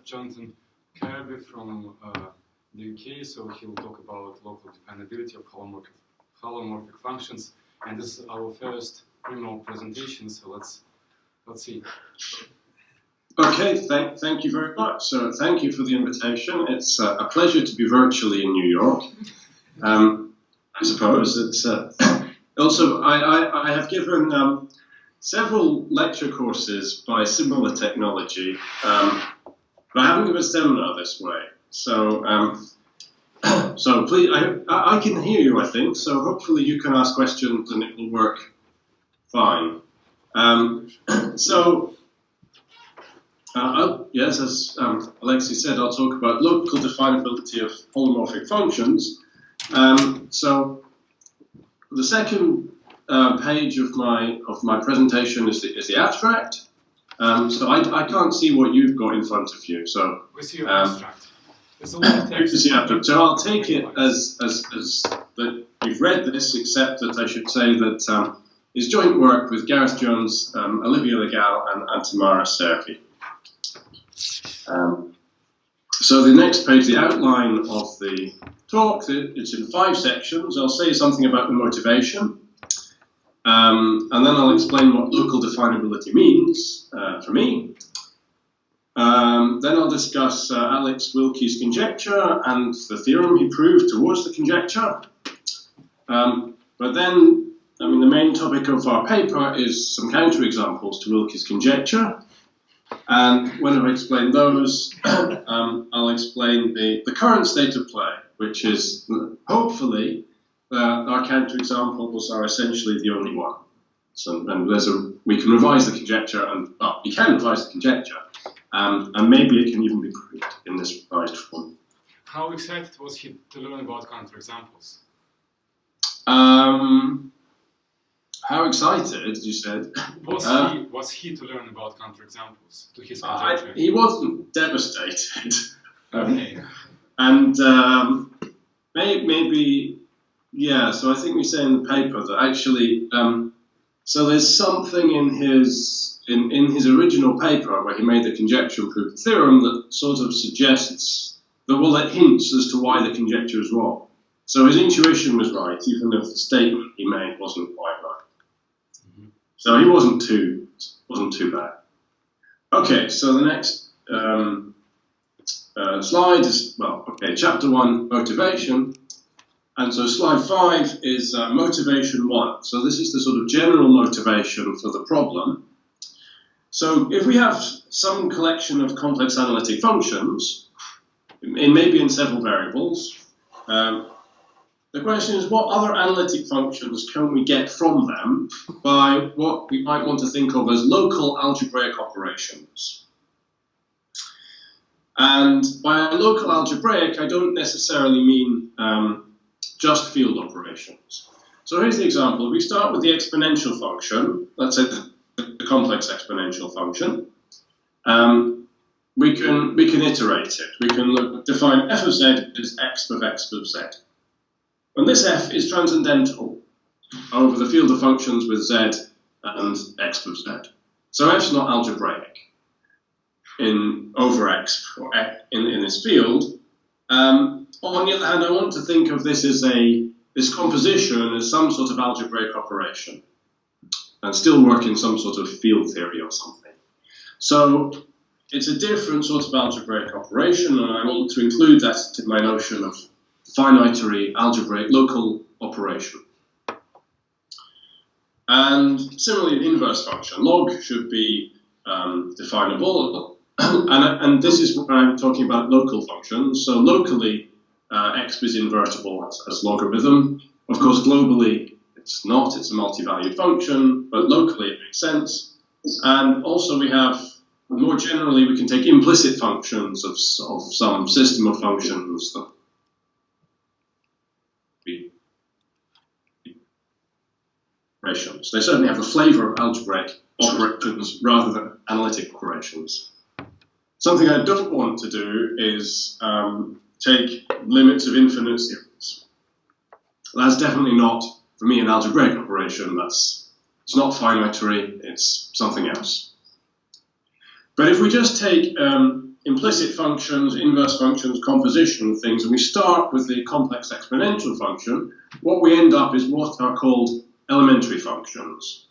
Jonathan Kirby from the UK, so he'll talk about local definability of holomorphic functions, and this is our first remote presentation, so let's see. Okay, thank you very much. So thank you for the invitation. It's a pleasure to be virtually in New York. I suppose it's also I have given several lecture courses by similar technology, but I haven't given a seminar this way. So so please, I can hear you, I think. So hopefully you can ask questions and it will work fine. Yes, as Alexei said, I'll talk about local definability of holomorphic functions. So the second page of my presentation is the abstract. So I can't see what you've got in front of you. So we see your abstract. There's a lot of text. So I'll take it as that you've read this, except that I should say that it's joint work with Gareth Jones, Olivia Legal, and Tamara Serki. So the next page, the outline of the talk, it's in 5 sections. I'll say something about the motivation, and then I'll explain what local definability means for me. Then I'll discuss Alex Wilkies' conjecture and the theorem he proved towards the conjecture. But then, the main topic of our paper is some counterexamples to Wilkies' conjecture. And when I've explained those, I'll explain the current state of play, which is hopefully our counterexamples are essentially the only one. So, and we can revise the conjecture, and we can revise the conjecture, and maybe it can even be proved in this revised form. How excited was he to learn about counterexamples? How excited, you said? Was he to learn about counterexamples to his conjecture? He wasn't devastated. Okay. And maybe, yeah, so I think we say in the paper that actually, so there's something in his original paper where he made the conjecture and proved the theorem that sort of suggests, that hints as to why the conjecture is wrong. So his intuition was right, even if the statement he made wasn't quite right. So he wasn't too bad. Okay, so the next slide is, chapter 1, motivation. And so slide 5 is motivation 1. So this is the sort of general motivation for the problem. So if we have some collection of complex analytic functions, maybe in several variables, the question is, what other analytic functions can we get from them by what we might want to think of as local algebraic operations? And by local algebraic, I don't necessarily mean just field operations. So here's the example. We start with the exponential function, let's say the complex exponential function. We can iterate it. We can define f of z as x of z. And this f is transcendental over the field of functions with z and x of z. So f's not algebraic over x or in this field. On the other hand, I want to think of this as this composition as some sort of algebraic operation and still work in some sort of field theory or something. So it's a different sort of algebraic operation, and I want to include that in my notion of finitary algebraic local operation. And similarly, an inverse function, log, should be definable. And this is when I'm talking about local functions. So locally, x is invertible as logarithm. Of course, globally, it's not. It's a multi-valued function, but locally it makes sense. And also we have, more generally, we can take implicit functions of some system of functions that operations. They certainly have a flavor of algebraic operations rather than analytic operations. Something I don't want to do is take limits of infinite series. That's definitely not, for me, an algebraic operation. It's not finitary, it's something else. But if we just take implicit functions, inverse functions, composition of things, and we start with the complex exponential function, what we end up is what are called elementary functions.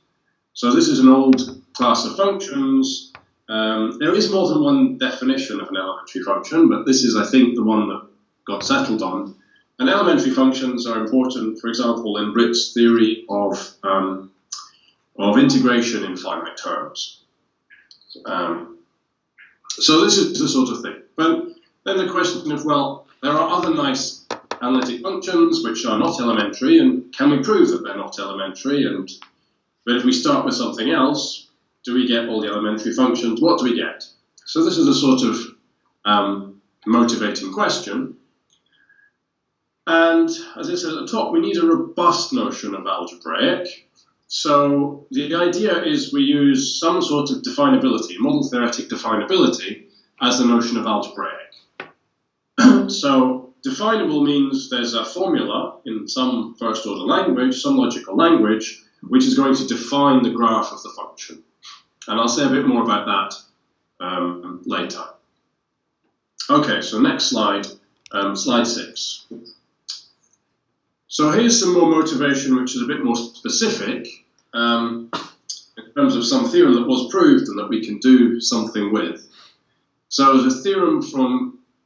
So this is an old class of functions. There is more than one definition of an elementary function, but this is, I think, the one that got settled on. And elementary functions are important, for example, in Britt's theory of integration in finite terms. So this is the sort of thing. But then the question of, well, there are other nice analytic functions which are not elementary, and can we prove that they're not elementary? But if we start with something else, do we get all the elementary functions? What do we get? So this is a sort of motivating question. And as I said at the top, we need a robust notion of algebraic. So the idea is we use some sort of definability, model theoretic definability, as the notion of algebraic. So definable means there's a formula in some first order language, some logical language, which is going to define the graph of the function. And I'll say a bit more about that later. Okay, so next slide, slide 6. So here's some more motivation which is a bit more specific in terms of some theorem that was proved and that we can do something with. So there's a theorem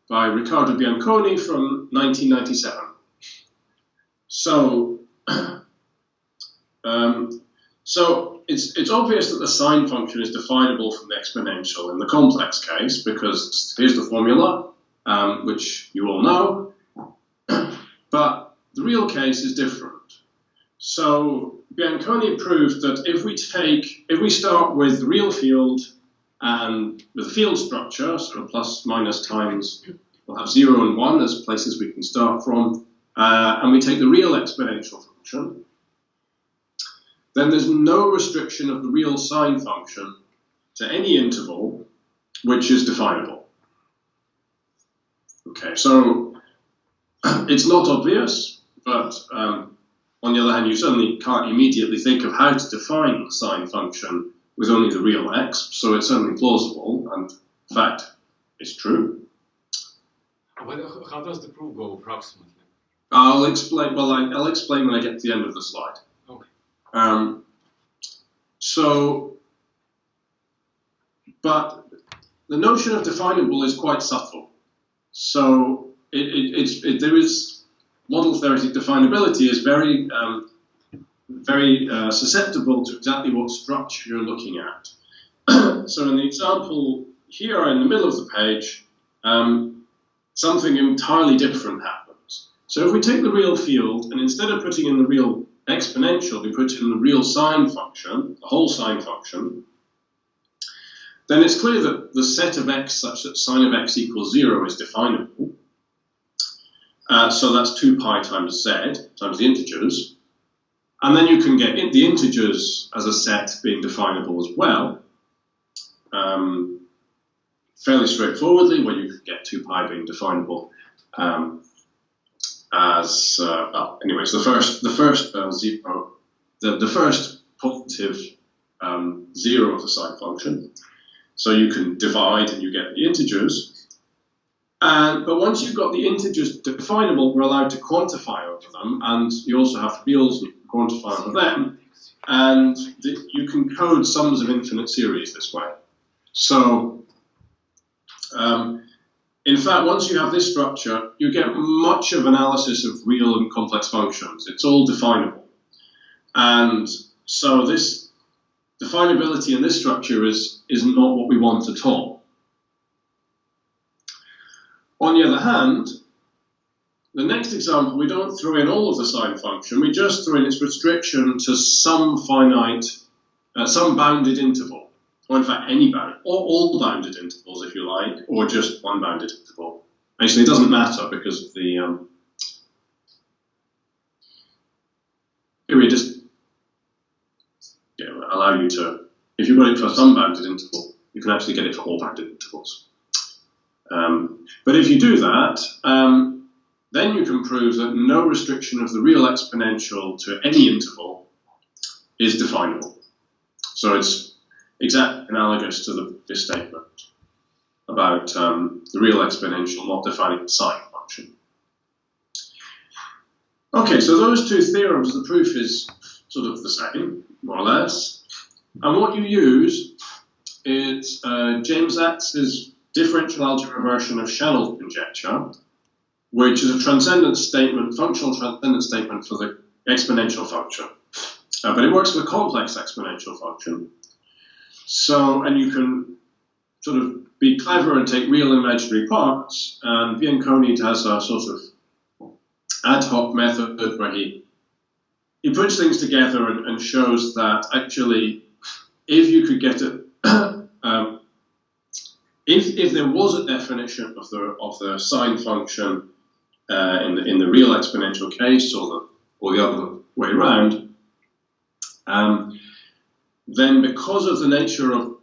by Riccardo Bianconi from 1997. So, it's obvious that the sine function is definable from the exponential in the complex case, because here's the formula, which you all know, but the real case is different. So Bianconi proved that if we start with the real field and with the field structure, so plus, minus, times, we'll have 0 and 1 as places we can start from, and we take the real exponential function, then there's no restriction of the real sine function to any interval which is definable. Okay, so it's not obvious, but on the other hand, you certainly can't immediately think of how to define the sine function with only the real x, so it's certainly plausible, and in fact, it's true. But how does the proof go approximately? I'll explain when I get to the end of the slide. Okay. But the notion of definable is quite subtle. So there is model theoretic definability is very susceptible to exactly what structure you're looking at. So in the example here in the middle of the page, something entirely different happens. So if we take the real field and instead of putting in the real exponential, we put in the real sine function, the whole sine function, then it's clear that the set of x such that sine of x equals 0 is definable. So that's 2 pi times z times the integers. And then you can get the integers as a set being definable as well. Fairly straightforwardly, where you could get 2 pi being definable anyways, the first positive 0 of the sine function. So you can divide and you get the integers. But once you've got the integers definable, we're allowed to quantify over them, and you also have reals and quantify over them. And you can code sums of infinite series this way. So, in fact, once you have this structure, you get much of analysis of real and complex functions. It's all definable. And so this definability in this structure is not what we want at all. On the other hand, the next example, we don't throw in all of the sine function, we just throw in its restriction to some finite, some bounded interval. Or in fact, any bound, or all bounded intervals, if you like, or just one bounded interval. Actually, it doesn't matter because of the here we just allow you to, if you've got it for some bounded interval, you can actually get it for all bounded intervals. But if you do that, then you can prove that no restriction of the real exponential to any interval is definable. So it's exactly analogous to this statement. about the real exponential not defining the sine function. Okay, so those two theorems, the proof is sort of the same, more or less. And what you use is James Axe's differential algebra version of Shannon's conjecture, which is a transcendence statement, functional transcendence statement for the exponential function. But it works with a complex exponential function. So, and you can sort of be clever and take real imaginary parts, and Bianconi has a sort of ad hoc method where he puts things together and shows that actually, if you could get it, if there was a definition of the sine function in the real exponential case, or the other way around, then because of the nature of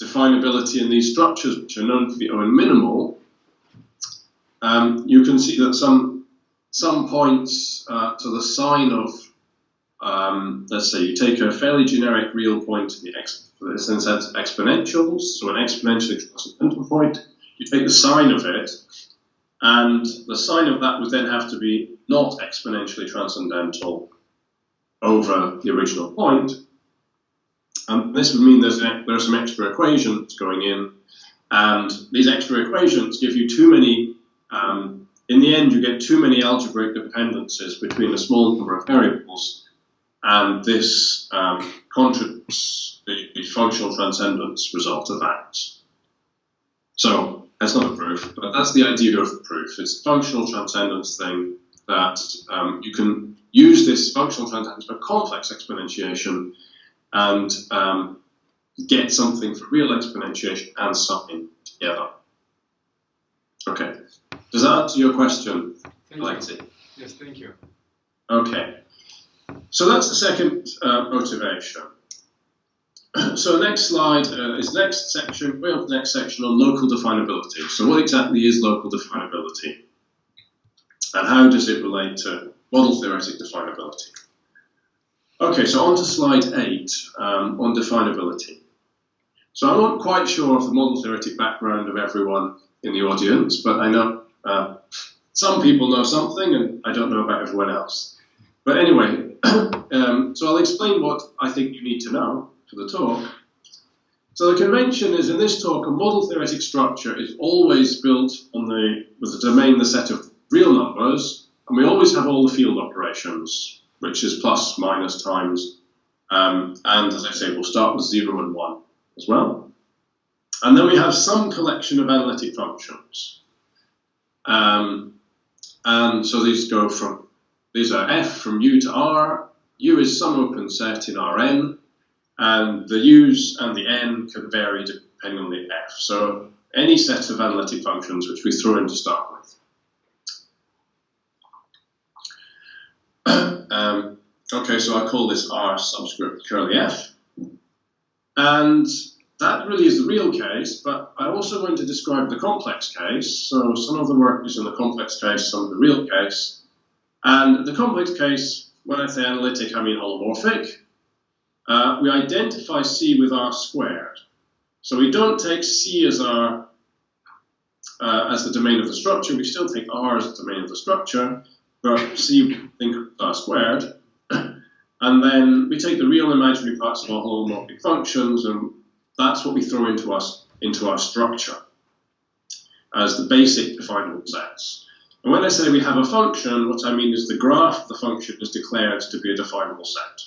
definability in these structures, which are known to be O-minimal, you can see that some points to the sine of, let's say you take a fairly generic real point in for this instance exponentials, so an exponentially transcendental point, you take the sine of it, and the sine of that would then have to be not exponentially transcendental over the original point. And this would mean there are some extra equations going in, and these extra equations give you too many, in the end you get too many algebraic dependencies between a small number of variables, and this contradicts the functional transcendence result of that. So that's not a proof, but that's the idea of the proof. It's a functional transcendence thing that you can use this functional transcendence for complex exponentiation and get something for real exponentiation and sine together. Okay, does that answer your question, Alexei? Yes, thank you. Okay, so that's the second motivation. So the next slide is the next section. We have the next section on local definability. So what exactly is local definability? And how does it relate to model theoretic definability? Okay, so on to slide 8 on definability. So I'm not quite sure of the model theoretic background of everyone in the audience, but I know some people know something and I don't know about everyone else. But anyway, so I'll explain what I think you need to know for the talk. So the convention is in this talk, a model theoretic structure is always built on with the domain, the set of real numbers, and we always have all the field operations, which is plus, minus, times, and as I say, we'll start with 0 and 1 as well. And then we have some collection of analytic functions. And so these are f from u to r. U is some open set in Rn, and the u's and the n can vary depending on the f. So any set of analytic functions which we throw in to start with. Okay, so I call this R subscript curly f. And that really is the real case, but I also want to describe the complex case. So some of the work is in the complex case, some of the real case. And the complex case, when I say analytic, I mean holomorphic. We identify C with R squared. So we don't take C as the domain of the structure, we still take R as the domain of the structure, but C we think of R squared. And then we take the real and imaginary parts of our holomorphic functions, and that's what we throw into our structure as the basic definable sets. And when I say we have a function, what I mean is the graph of the function is declared to be a definable set.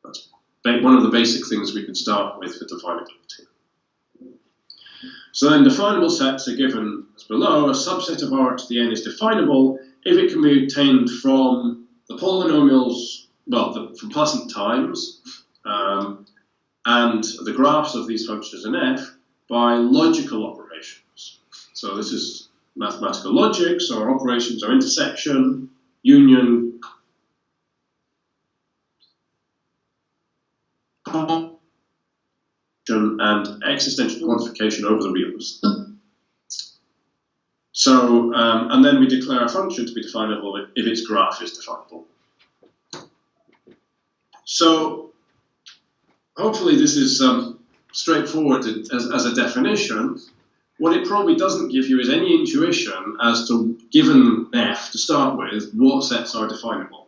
That's one of the basic things we can start with for definability. So then definable sets are given as below. A subset of R to the n is definable if it can be obtained from the polynomials, well, from plus and times, and the graphs of these functions in f by logical operations. So this is mathematical logic, so our operations are intersection, union, and existential quantification over the reals. So, and then we declare a function to be definable if its graph is definable. So, hopefully this is straightforward as a definition. what it probably doesn't give you is any intuition as to, given F to start with, what sets are definable.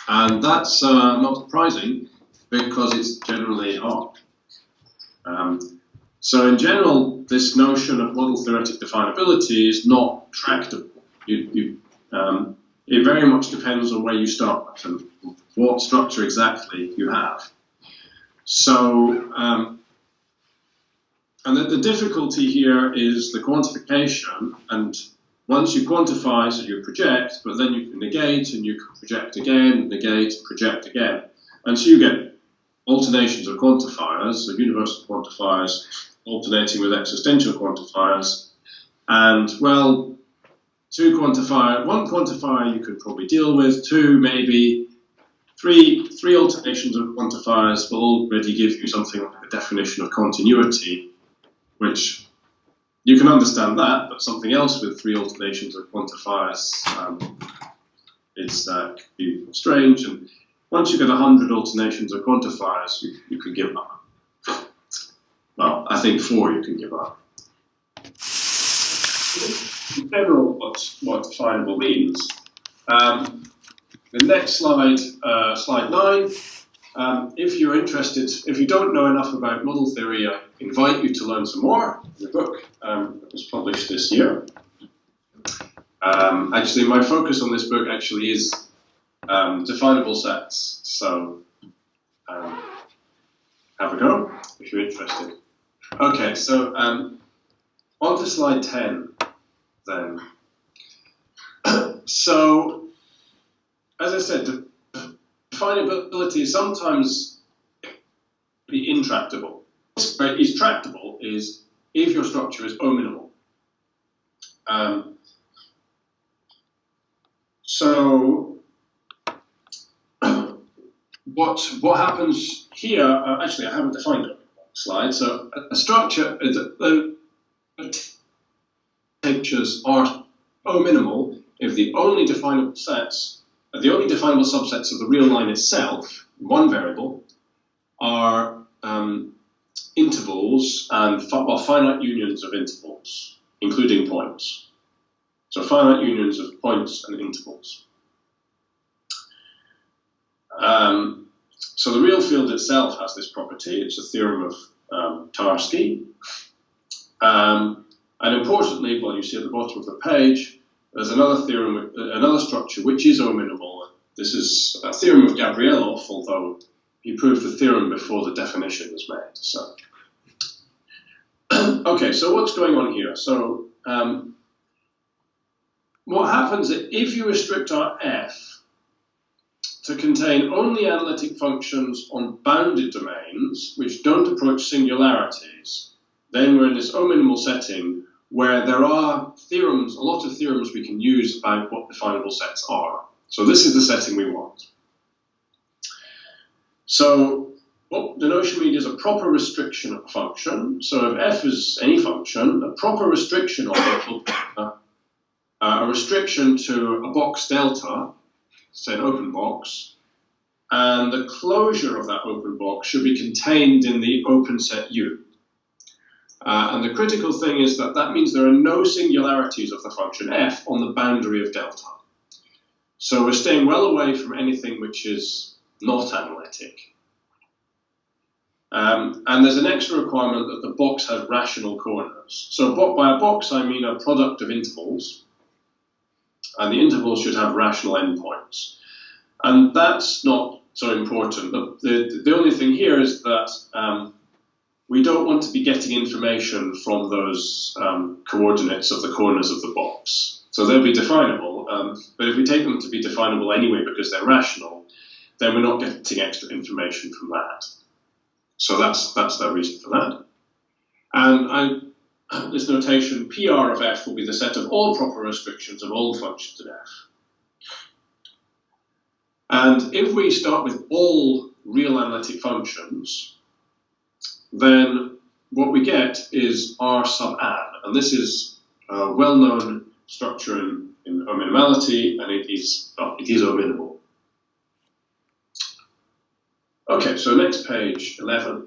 And that's not surprising, because it's generally hard. So in general, this notion of model theoretic definability is not tractable. It very much depends on where you start and what structure exactly you have. So, and the difficulty here is the quantification, and once you quantify, so you project, but then you can negate, and you can project again, negate, project again. And so you get alternations of quantifiers, so universal quantifiers alternating with existential quantifiers. And, well, one quantifier you could probably deal with, two maybe, three alternations of quantifiers will already give you something like a definition of continuity, which you can understand that, but something else with three alternations of quantifiers could be strange. And once you get 100 alternations of quantifiers, you could give up. Well, I think 4 you can give up. In general, what definable means. The next slide, slide 9. If you're interested, if you don't know enough about model theory, I invite you to learn some more. The book that was published this year. Actually, my focus on this book actually is definable sets. So have a go if you're interested. Okay, so on to slide 10 then. So, as I said, definability is sometimes be intractable. What is tractable is if your structure is O-minimal. So, what happens here? Actually, I haven't defined it on the slide. So, a structure is pictures are O-minimal if the only definable sets, the only definable subsets of the real line itself, one variable, are intervals and finite unions of intervals, including points. So finite unions of points and intervals. So the real field itself has this property. It's a theorem of Tarski. And importantly, well, you see at the bottom of the page, there's another theorem, another structure which is O-minimal. This is a theorem of Gabrielov, although he proved the theorem before the definition was made. So, okay, so what's going on here? So, what happens if you restrict our F to contain only analytic functions on bounded domains which don't approach singularities, then we're in this O-minimal setting where there are theorems, a lot of theorems we can use about what definable sets are. So this is the setting we want. So what the notion means is a proper restriction of a function. So if f is any function, a proper restriction of it will be a restriction to a box delta, say an open box, and the closure of that open box should be contained in the open set U. And the critical thing is that that means there are no singularities of the function f on the boundary of delta. So we're staying well away from anything which is not analytic. And there's an extra requirement that the box has rational corners. So by a box I mean a product of intervals, and the intervals should have rational endpoints. And that's not so important. The only thing here is that we don't want to be getting information from those coordinates of the corners of the box. So they'll be definable, but if we take them to be definable anyway because they're rational, then we're not getting extra information from that. So that's the reason for that. And this notation, PR of f will be the set of all proper restrictions of all functions in f. And if we start with all real analytic functions, then what we get is R sub n. And this is a well-known structure in O-minimality, and it is O-minimal. Okay, so next page, 11.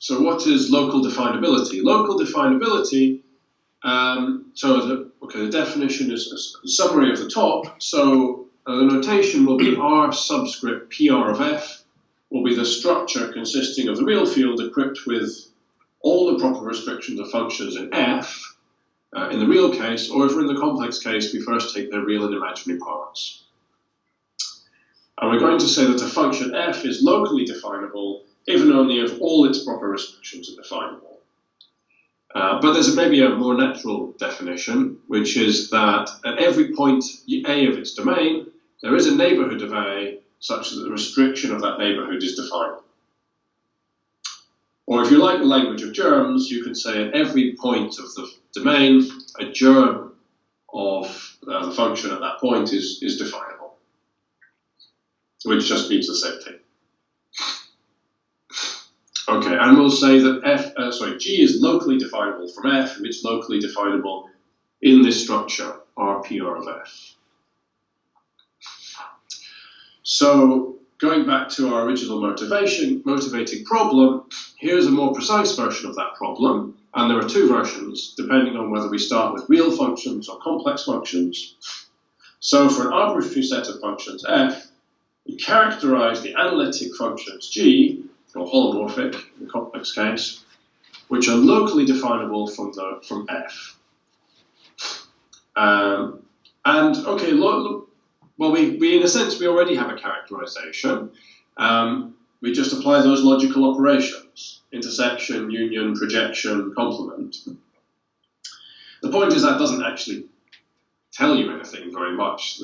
So what is local definability? Local definability, the definition is a summary of the top. So the notation will be R subscript PR of F will be the structure consisting of the real field equipped with all the proper restrictions of functions in F, in the real case, or if we're in the complex case, we first take their real and imaginary parts. And we're going to say that a function F is locally definable if and only if all its proper restrictions are definable. But there's maybe a more natural definition, which is that at every point A of its domain, there is a neighborhood of A such that the restriction of that neighborhood is definable. Or if you like the language of germs, you could say at every point of the domain, a germ of the function at that point is definable, which just means the same thing. Okay, and we'll say that G is locally definable from F, and it's locally definable in this structure, RPR of F. So, going back to our original motivating problem, here's a more precise version of that problem, and there are two versions, depending on whether we start with real functions or complex functions. So, for an arbitrary set of functions F, we characterize the analytic functions G, or holomorphic in the complex case, which are locally definable from F. Well, we in a sense we already have a characterization. We just apply those logical operations: intersection, union, projection, complement. The point is that doesn't actually tell you anything very much,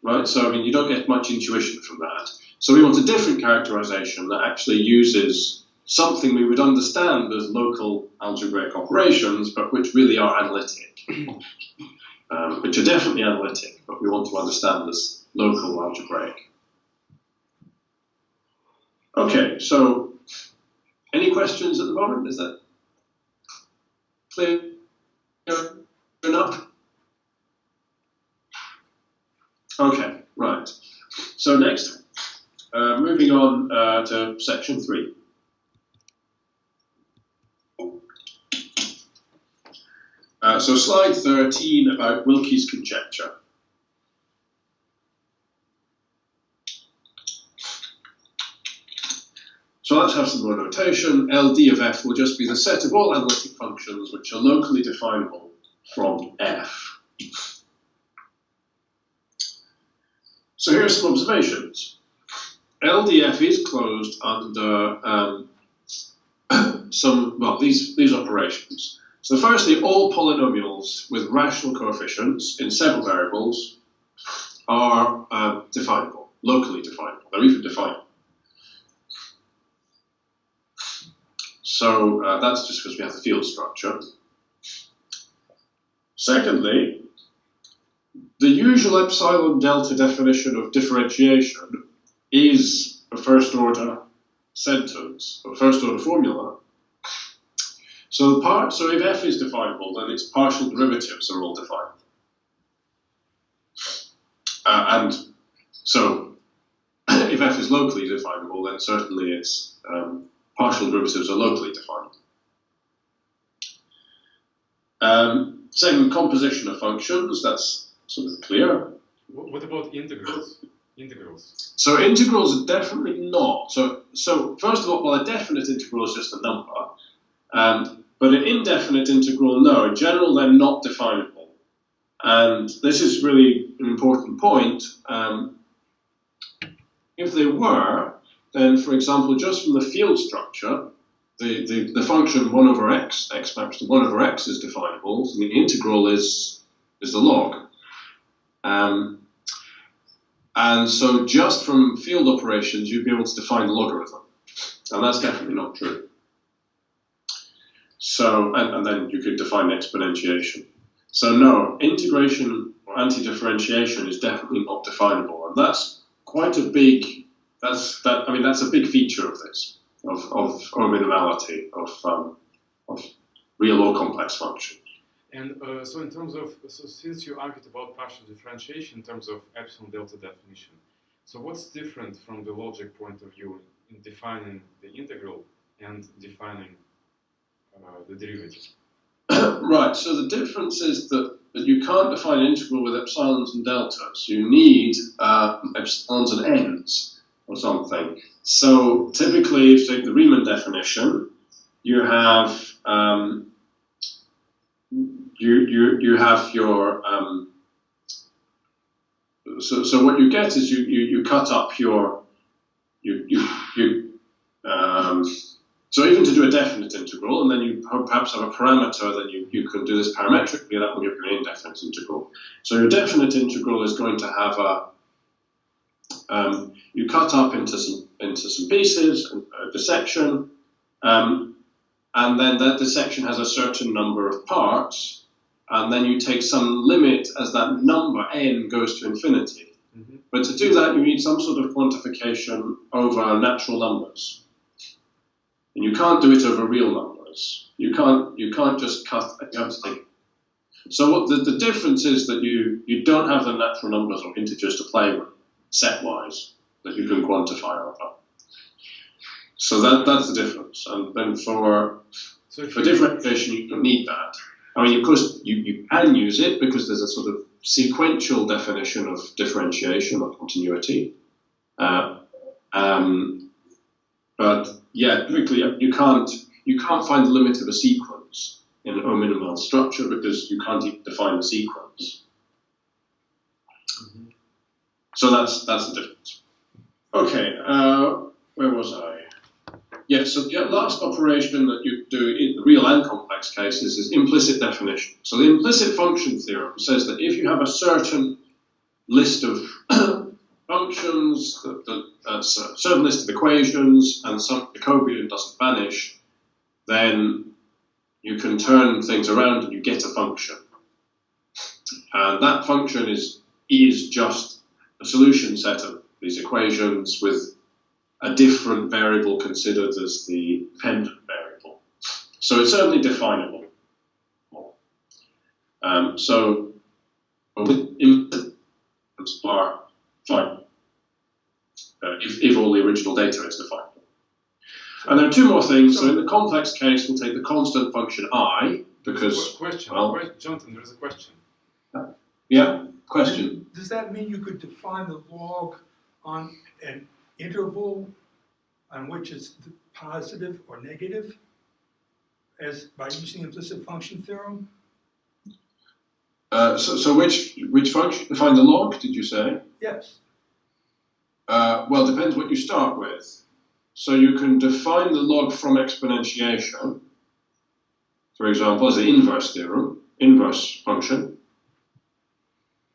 right? So I mean, you don't get much intuition from that. So we want a different characterization that actually uses something we would understand as local algebraic operations, but which really are analytic, which are definitely analytic, but we want to understand as local algebraic. Okay, so any questions at the moment? Is that clear enough? Okay, right. So next, moving on to section 3. So slide 13 about Wilkies' conjecture. So let's have some more notation. LD of F will just be the set of all analytic functions which are locally definable from F. So here are some observations. LDF is closed under these operations. So firstly, all polynomials with rational coefficients in several variables are definable, locally definable. They're even definable. So that's just because we have the field structure. Secondly, the usual epsilon delta definition of differentiation is a first order sentence, a first order formula. So if F is definable, then its partial derivatives are all definable. And so if F is locally definable, then certainly its partial derivatives are locally defined. Same composition of functions, that's sort of clear. What about integrals? So integrals are definitely not. So first of all, well, a definite integral is just a number. But an indefinite integral, no. In general, they're not definable. And this is really an important point. If they were, then, for example, just from the field structure, the function 1 over x maps to 1 over x is definable, and the integral is the log. And so just from field operations, you'd be able to define the logarithm. And that's definitely not true. So, and then you could define exponentiation. So no, integration or anti-differentiation is definitely not definable. And that's quite a big, that's a big feature of this, of O-minimality, of real or complex functions. And so in terms of, since you argued about partial differentiation in terms of epsilon delta definition, so what's different from the logic point of view in defining the integral and defining the derivative. Right, so the difference is that you can't define an integral with epsilons and deltas. You need epsilons and n's or something. So typically, if you take the Riemann definition, you have you have your so what you get is you cut up your so even to do a definite integral, and then you perhaps have a parameter, then you can do this parametrically, and that will give you an indefinite integral. So your definite integral is going to have you cut up into some pieces, a dissection, and then that dissection has a certain number of parts, and then you take some limit as that number n goes to infinity. Mm-hmm. But to do that, you need some sort of quantification over natural numbers. And you can't do it over real numbers. You can't just cut. You have to take. So what the difference is that you don't have the natural numbers or integers to play with set-wise that you can quantify over. So that's the difference. And then for differentiation, you don't need that. I mean, of course, you can use it because there's a sort of sequential definition of differentiation or continuity. But yeah, typically you can't find the limit of a sequence in an O-minimal structure because you can't even define the sequence. Mm-hmm. So that's the difference. Okay, where was I? Yeah, so the last operation that you do in the real and complex cases is implicit definition. So the implicit function theorem says that if you have a certain list of functions, a certain list of equations, and some Jacobian doesn't vanish, then you can turn things around and you get a function. And that function is just a solution set of these equations with a different variable considered as the dependent variable. So it's certainly definable. So with implicit are fine. If all the original data is definable. And there are two more things. So in the complex case, we'll take the constant function I, because... Question. Jonathan, there's a question. Yeah, question. Does that mean you could define the log on an interval on which it's positive or negative as by using implicit function theorem? So which function? Define the log, did you say? Yes. Well, depends what you start with. So you can define the log from exponentiation, for example, as the inverse theorem, inverse function.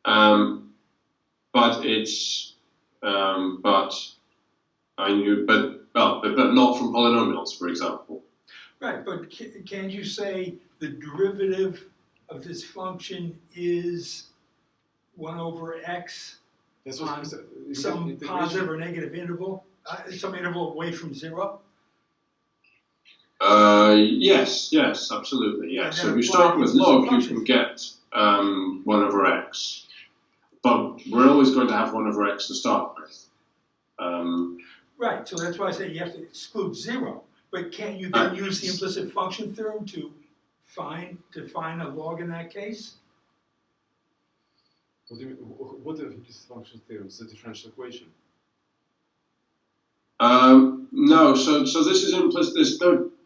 But it's but not from polynomials, for example. Right, but can you say the derivative of this function is 1 over x on some positive or negative interval, some interval away from 0? Yes, absolutely, yes. So if you start with log, you can get 1 over x. But we're always going to have 1 over x to start with. Right, so that's why I say you have to exclude 0. But can't you then use the implicit function theorem to define a log in that case? What do you mean? What is implicit function theorem? It's a differential equation. No, so this is implicit.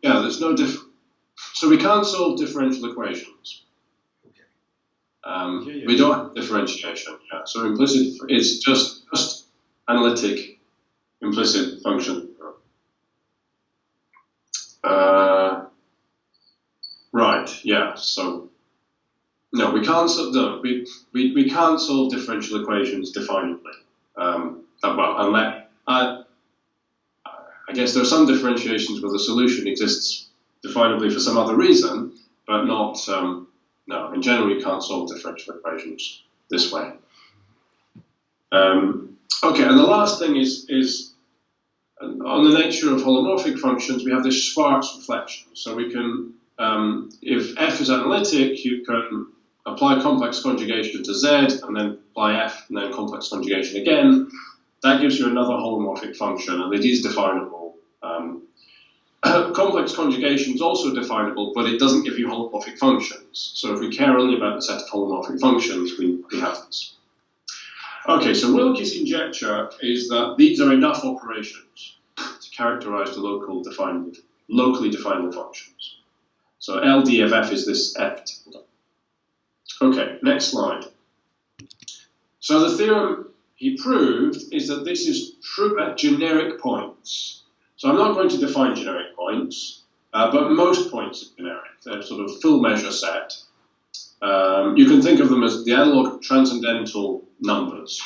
There's no difference. So we can't solve differential equations. Okay. We don't have differentiation. Yeah. So implicit is just analytic implicit function. Right. Yeah. So no, we can't. We can't solve differential equations definably. Unless I guess there are some differentiations where the solution exists definably for some other reason, but not. No, in general, you can't solve differential equations this way. Okay, and the last thing is on the nature of holomorphic functions, we have this Schwarz reflection. So we can, if f is analytic, you can apply complex conjugation to z, and then apply f, and then complex conjugation again. That gives you another holomorphic function, and it is definable. complex conjugation is also definable, but it doesn't give you holomorphic functions. So if we care only about the set of holomorphic functions, we have this. Okay, so Wilkies' conjecture is that these are enough operations to characterize the locally definable functions. So LD of f is this f tilde. Okay, next slide. So the theorem he proved is that this is true at generic points. So I'm not going to define generic points, but most points are generic. They're sort of full measure set. You can think of them as the analog of transcendental numbers.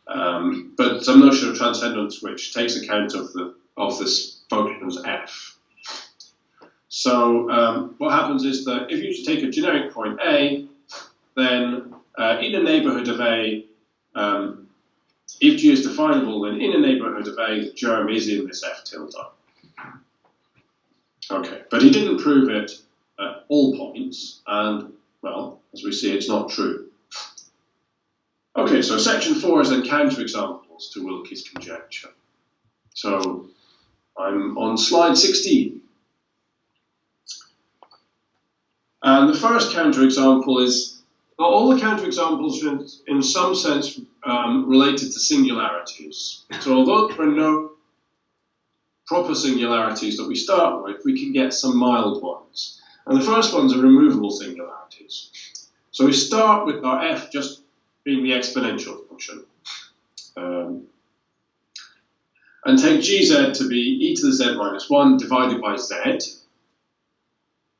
But some notion of transcendence which takes account of this function's f. So what happens is that if you take a generic point A, then in a neighborhood of A, if G is definable, then in a neighborhood of A, the germ is in this f tilde. Okay, but he didn't prove it at all points, and, well, as we see, it's not true. Okay, so section 4 is then counterexamples to Wilkies' conjecture. So I'm on slide 16. And the first counterexample is, well, all the counterexamples are in some sense related to singularities. So although there are no proper singularities that we start with, we can get some mild ones. And the first ones are removable singularities. So we start with our f just being the exponential function. And take gz to be e to the z minus 1 divided by z,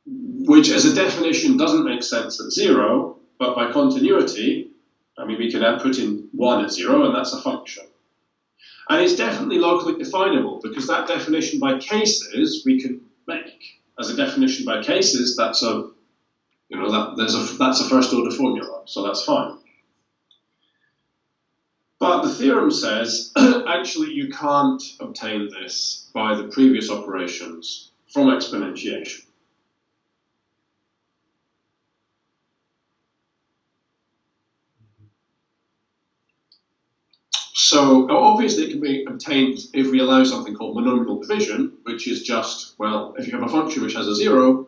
which as a definition doesn't make sense at 0, but by continuity, I mean, we can put in 1 at 0, and that's a function. And it's definitely locally definable, because that definition by cases we can make. As a definition by cases, that's a, you know, that's a first order formula, so that's fine. But the theorem says, actually, you can't obtain this by the previous operations from exponentiation. So obviously it can be obtained if we allow something called monomial division, which is just, well, if you have a function which has a 0,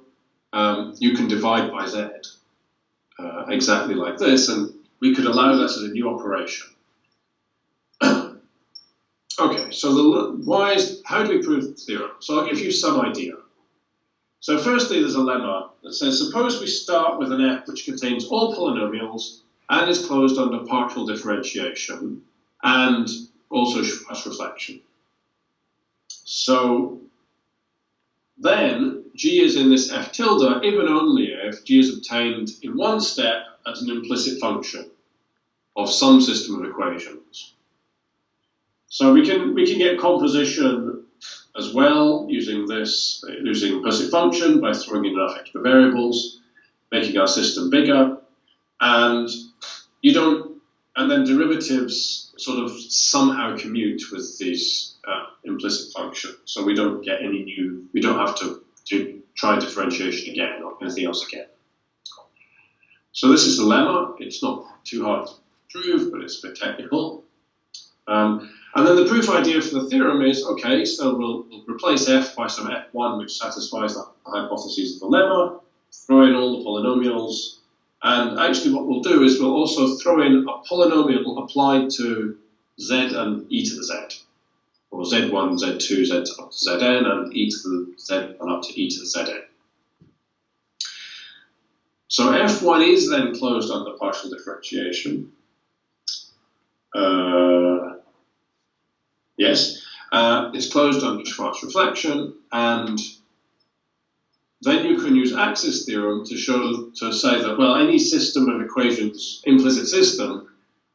you can divide by z exactly like this, and we could allow this as a new operation. Okay, so how do we prove the theorem? So I'll give you some idea. So firstly, there's a lemma that says, suppose we start with an f which contains all polynomials and is closed under partial differentiation, and also Schwarz reflection. So then G is in this f tilde if and only if G is obtained in one step as an implicit function of some system of equations. So we can get composition as well using this, using implicit function by throwing in enough extra variables, making our system bigger, and and then derivatives sort of somehow commute with these implicit functions. So we don't get any new, we don't have to try differentiation again or anything else again. So this is the lemma. It's not too hard to prove, but it's a bit technical. And then the proof idea for the theorem is, okay, so we'll replace f by some f1 which satisfies the hypotheses of the lemma, throw in all the polynomials, and actually what we'll do is we'll also throw in a polynomial applied to z and e to the z, or z1, z2, z up to zn, and e to the z and up to e to the zn. So f1 is then closed under partial differentiation. Yes, it's closed under Schwarz reflection, and then you can use Axis theorem to say that, well, any system of equations, implicit system,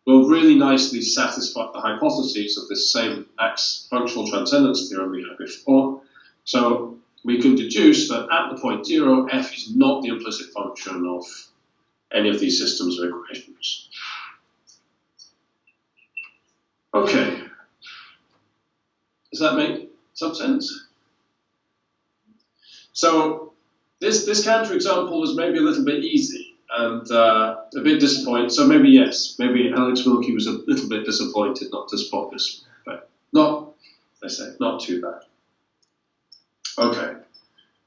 will really nicely satisfy the hypotheses of this same functional transcendence theorem we had before. So we can deduce that at the point 0, f is not the implicit function of any of these systems of equations. Okay. Does that make some sense? So this counterexample was maybe a little bit easy and a bit disappointing. So maybe yes, maybe Alex Wilkie was a little bit disappointed not to spot this, but not, let's say, not too bad. Okay,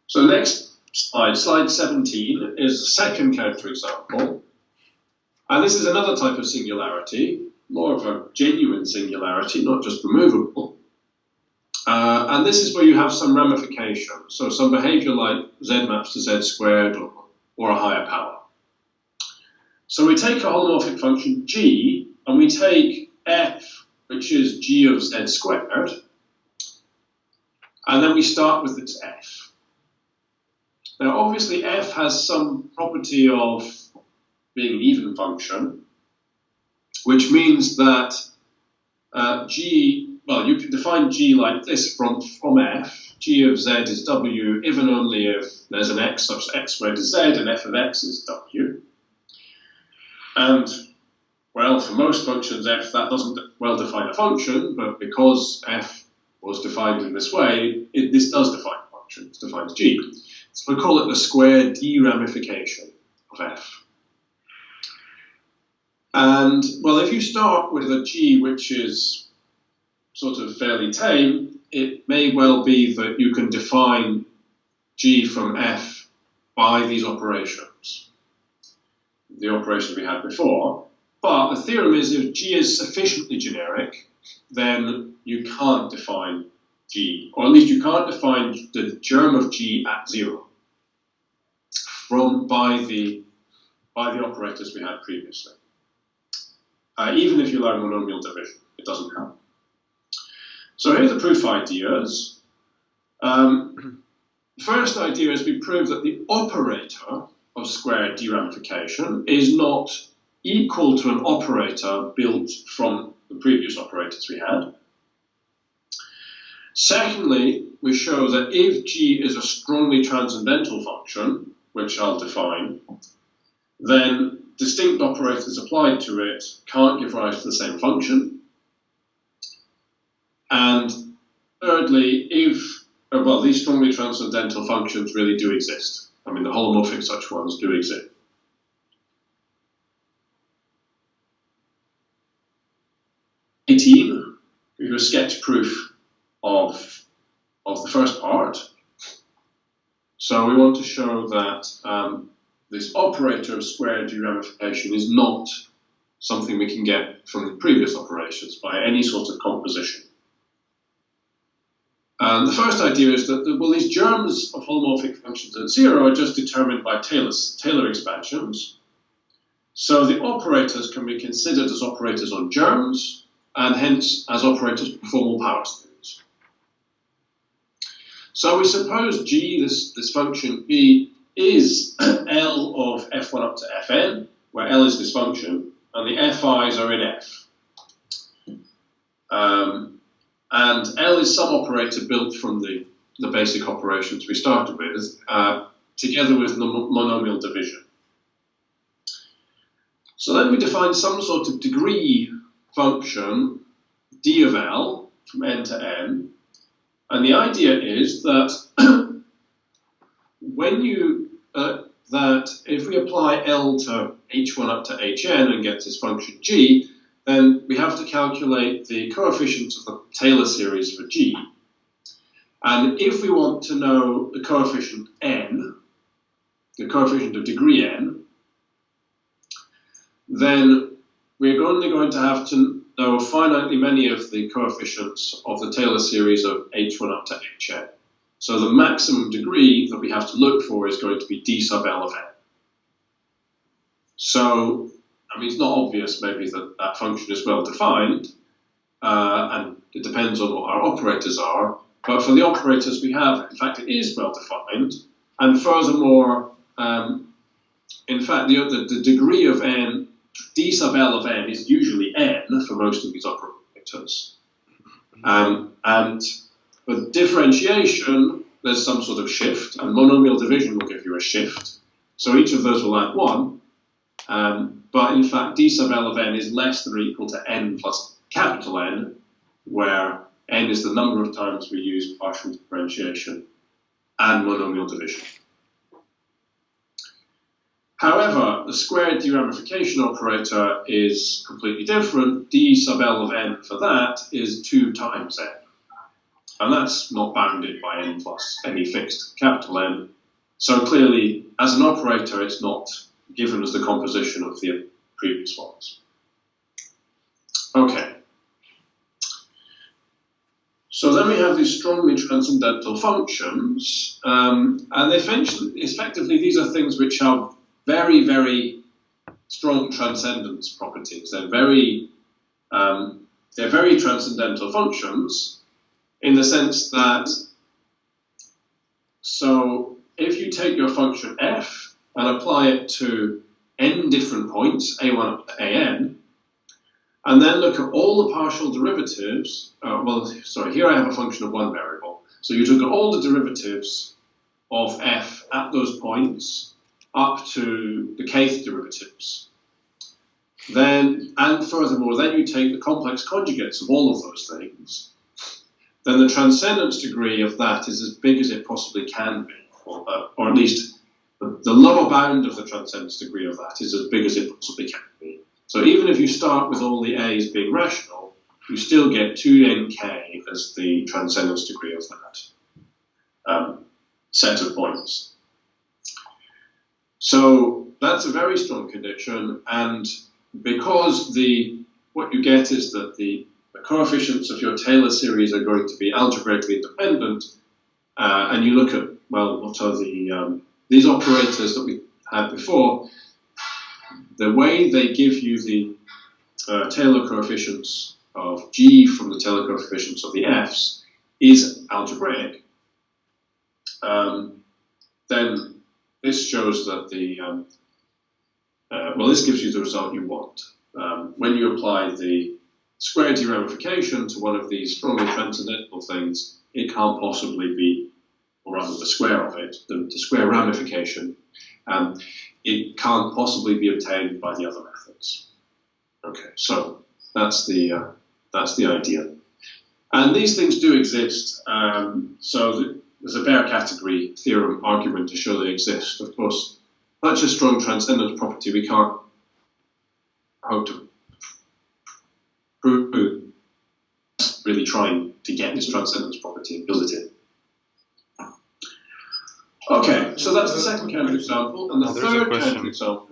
so next slide, slide 17, is the second counterexample. And this is another type of singularity, more of a genuine singularity, not just removable. And this is where you have some ramification, so some behavior like z maps to z squared or a higher power. So we take a holomorphic function g, and we take f, which is g of z squared, and then we start with its f. Now obviously f has some property of being an even function, which means that g, well, you can define g like this from f. G of z is w if and only if there's an x such that x squared is z and f of x is w. And, well, for most functions f, that doesn't well define a function, but because f was defined in this way, this does define a function. It defines g. So we call it the square D Ramification of f. And, well, if you start with a g which is sort of fairly tame, it may well be that you can define g from f by these operations, the operations we had before. But the theorem is if g is sufficiently generic, then you can't define g, or at least you can't define the germ of g at 0 by the operators we had previously. Even if you allow monomial division, it doesn't happen. So here are the proof ideas. First idea is we prove that the operator of square D ramification is not equal to an operator built from the previous operators we had. Secondly, we show that if g is a strongly transcendental function, which I'll define, then distinct operators applied to it can't give rise to the same function. And thirdly, these strongly transcendental functions really do exist. I mean, the holomorphic such ones do exist. Give you a sketch proof of the first part. So we want to show that this operator of square D ramification is not something we can get from the previous operations by any sort of composition. And the first idea is that, these germs of holomorphic functions at 0 are just determined by Taylor expansions. So the operators can be considered as operators on germs, and hence as operators perform all power series. So we suppose g, this function b, is L of f1 up to fn, where L is this function, and the fi's are in f. And L is some operator built from the basic operations we started with, together with monomial division. So then we define some sort of degree function, d of L, from n to n. And the idea is that that if we apply L to h1 up to hn and get this function g, then we have to calculate the coefficients of the Taylor series for g. And if we want to know the coefficient n, the coefficient of degree n, then we're only going to have to know finitely many of the coefficients of the Taylor series of h1 up to hn. So the maximum degree that we have to look for is going to be d sub L of n. So, I mean, it's not obvious maybe that that function is well defined, and it depends on what our operators are, but for the operators we have, in fact, it is well defined, and furthermore, in fact, the degree of n, d sub L of n is usually n for most of these operators. And for differentiation, there's some sort of shift, and monomial division will give you a shift. So each of those will add 1. But in fact, d sub L of n is less than or equal to n plus capital N, where n is the number of times we use partial differentiation and monomial division. However, the squared D ramification operator is completely different. D sub L of n for that is 2 times n. and that's not bounded by n plus any fixed capital N. So clearly, as an operator, it's not given as the composition of the previous ones. Okay. So then we have these strongly transcendental functions, and effectively these are things which have very, very strong transcendence properties. They're very transcendental functions in the sense that, so if you take your function f and apply it to n different points, a1 up to an, and then look at all the partial derivatives, here I have a function of one variable. So you took all the derivatives of f at those points up to the kth derivatives. Then, and furthermore, then you take the complex conjugates of all of those things. Then the transcendence degree of that is as big as it possibly can be, or at least the lower bound of the transcendence degree of that is as big as it possibly can be. So even if you start with all the a's being rational, you still get 2nk as the transcendence degree of that set of points. So that's a very strong condition, and because what you get is that the coefficients of your Taylor series are going to be algebraically independent, and you look at, well, what are these operators that we had before. The way they give you the Taylor coefficients of G from the Taylor coefficients of the F's is algebraic. Then this shows that this gives you the result you want. When you apply the square D Ramification to one of these strongly transcendental things, it can't possibly be, or rather the square of it, the square ramification, it can't possibly be obtained by the other methods. Okay, so that's the idea. And these things do exist. So there's a bare category theorem argument to show they exist. Of course, such a strong transcendence property we can't hope to prove. Really trying to get this transcendence property and build it in. Okay, so that's the second counterexample, and the third counterexample.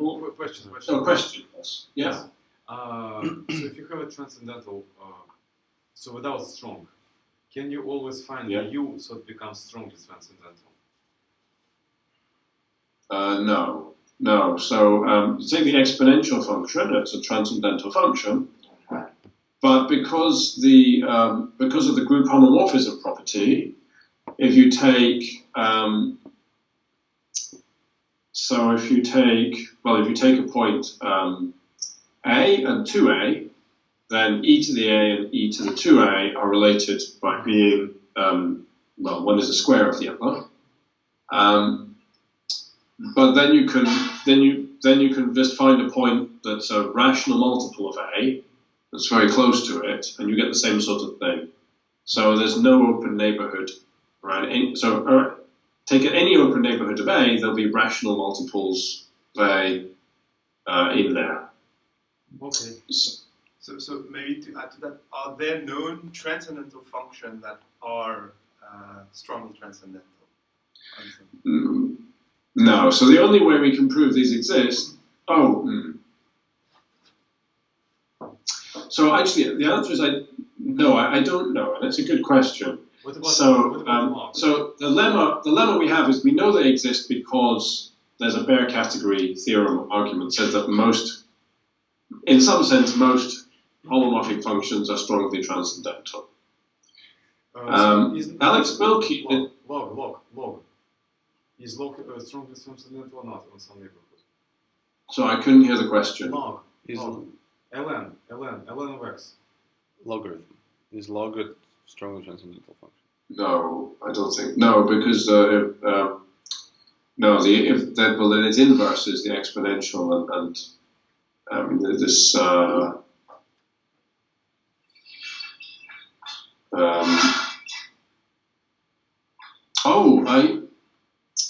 Question. Yes. Yeah. So if you have a transcendental, so without strong, can you always find the U so it becomes strongly transcendental? No. So take the exponential function. It's a transcendental function, but because of the group homomorphism property, if you take if you take a point A and 2A, then e to the A and e to the 2A are related by being, one is the square of the other. But then you can just find a point that's a rational multiple of A that's very close to it, and you get the same sort of thing. So there's no open neighborhood, right? So take any open neighborhood of A, there'll be rational multiples of A in there. Okay. So maybe to add to that, are there known transcendental functions that are strongly transcendental? No. So the only way we can prove these exist. So actually, the answer is I don't know, and it's a good question. What about so the lemma we have is we know they exist because there's a bare category theorem argument says that in some sense, most holomorphic functions are strongly transcendental. Alex Wilkies. Log. Is log strongly transcendental or not on some neighborhood? So I couldn't hear the question. Log. ln of x. Logarithm. Is log a strongly transcendental function? No, I don't think. No, because then its inverse is the exponential and this.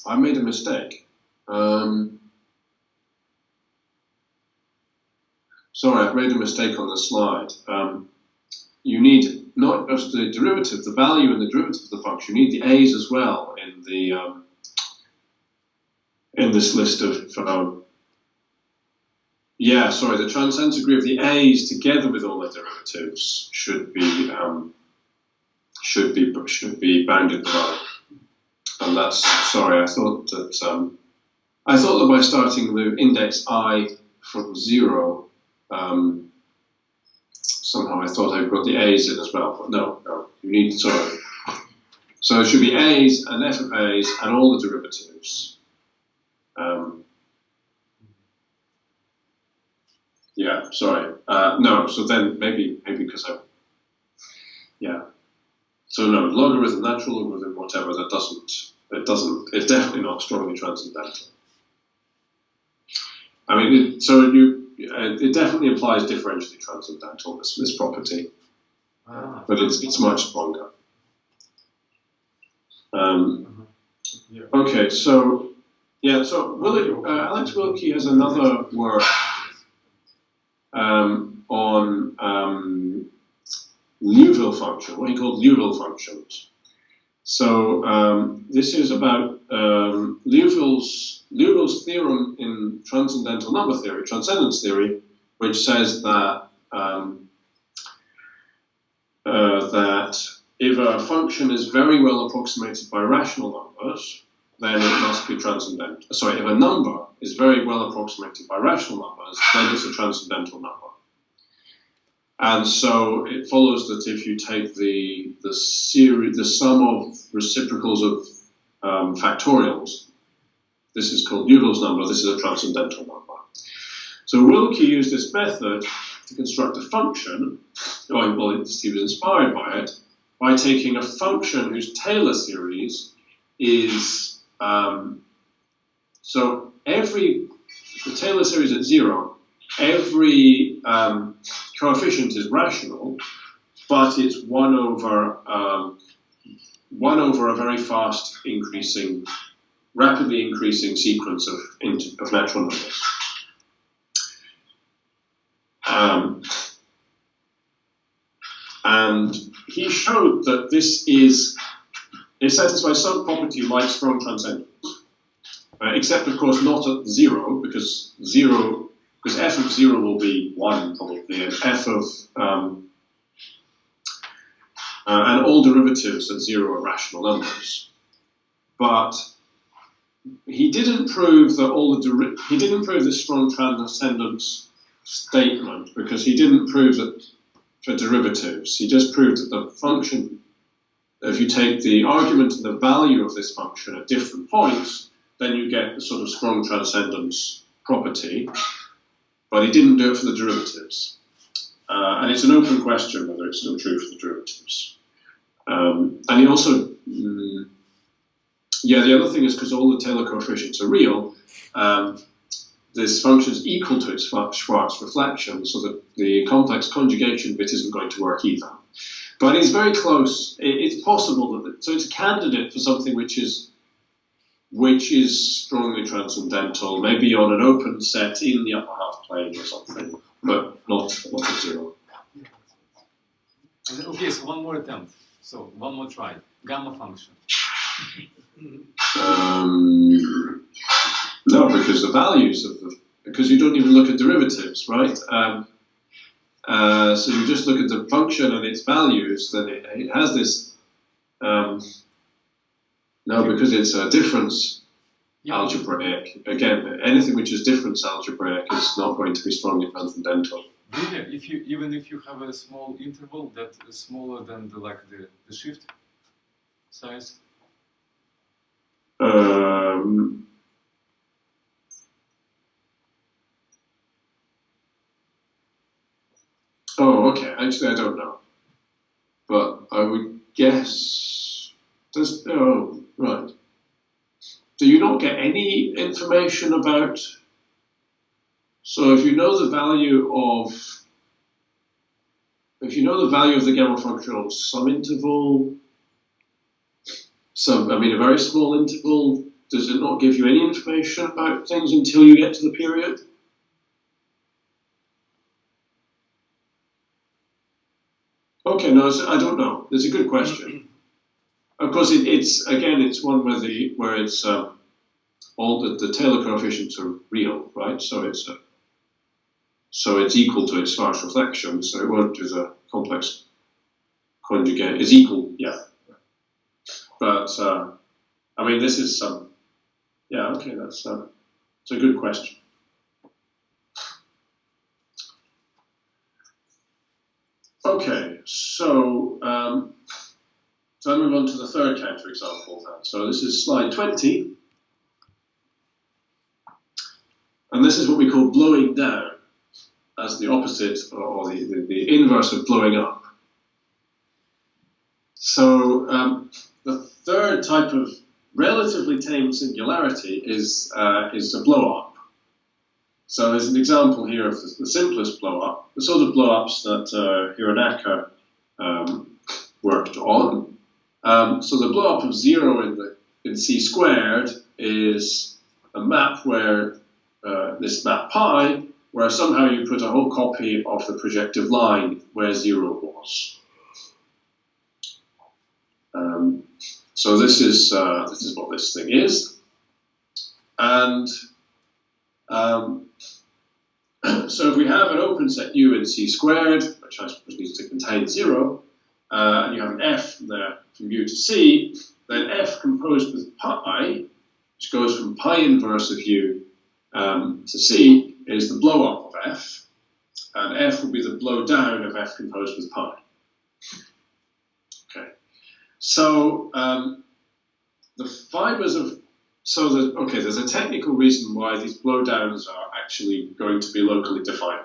I made a mistake. Sorry, I've made a mistake on the slide. you need not just the derivative, the value and the derivative of the function. You need the a's as well in this list of. The transcendence degree of the a's together with all their derivatives should be bounded below. And that's I thought that by starting the index I from 0, somehow I thought I got the a's in as well, but no, you need So it should be a's and f of a's and all the derivatives. No, so then maybe because So no, logarithm, natural logarithm, whatever, it's definitely not strongly transcendental. I mean, it definitely implies differentially transcendental, this property. But it's much stronger. Okay, so Alex Wilkie has another work on Liouville function, what he called Liouville functions. So this is about Liouville's theorem in transcendental number theory, transcendence theory, which says that that if a function is very well approximated by rational numbers, then it must be transcendental. Sorry, if a number is very well approximated by rational numbers, then it's a transcendental number. And so it follows that if you take the sum of reciprocals of factorials, this is called Liouville's number, this is a transcendental number. So Wilkie used this method to construct a function, he was inspired by it, by taking a function whose Taylor series is, the Taylor series at 0, every coefficient is rational, but it's 1 over a very fast increasing, rapidly increasing sequence of natural numbers. And he showed that it satisfies some property like strong transcendence, except of course not at 0, because f of 0 will be 1 probably, and f of and all derivatives at 0 are rational numbers. But he didn't prove that he didn't prove this strong transcendence statement, because he didn't prove that for derivatives. He just proved that the function, if you take the argument and the value of this function at different points, then you get the sort of strong transcendence property. But he didn't do it for the derivatives. And it's an open question whether it's still true for the derivatives. And he also, the other thing is, because all the Taylor coefficients are real, this function is equal to its Schwarz reflection, so that the complex conjugation bit isn't going to work either. But it's very close. It's possible that so it's a candidate for something which is strongly transcendental, maybe on an open set in the upper half plane or something, but not at 0. Okay, so one more attempt. So one more try. Gamma function. No, because the values because you don't even look at derivatives, right? So you just look at the function and its values, then it has this. Because it's a difference algebraic. Again, anything which is difference algebraic is not going to be strongly transcendental. Really? Even if you have a small interval that is smaller than the shift size? Oh, okay. Actually, I don't know, but I would guess. Right. Do you not get any information about? So if you know the value of the gamma function on some interval, a very small interval, does it not give you any information about things until you get to the period? Okay, no, I don't know. It's a good question. Of course, it's one where it's all the Taylor coefficients are real, right? So it's equal to its sparse reflection. So it won't do the complex conjugate. It's equal, yeah. But I mean, this is yeah. Okay, it's a good question. Okay, so so I move on to the third counterexample then. So this is slide 20, and this is what we call blowing down, as the opposite or the inverse of blowing up. So the third type of relatively tame singularity is a blow up. So there's an example here of the simplest blow up, the sort of blow ups that Hironaka worked on. So the blow up of 0 in C squared is a map where this map pi, where somehow you put a whole copy of the projective line where 0 was. So this is what this thing is, and so if we have an open set U in C squared, which I suppose needs to contain 0, and you have an F there from U to C, then F composed with pi, which goes from pi inverse of U to C, is the blow up of F, and F will be the blow down of F composed with pi. Okay, so the fibers of there's a technical reason why these blowdowns are actually going to be locally defined,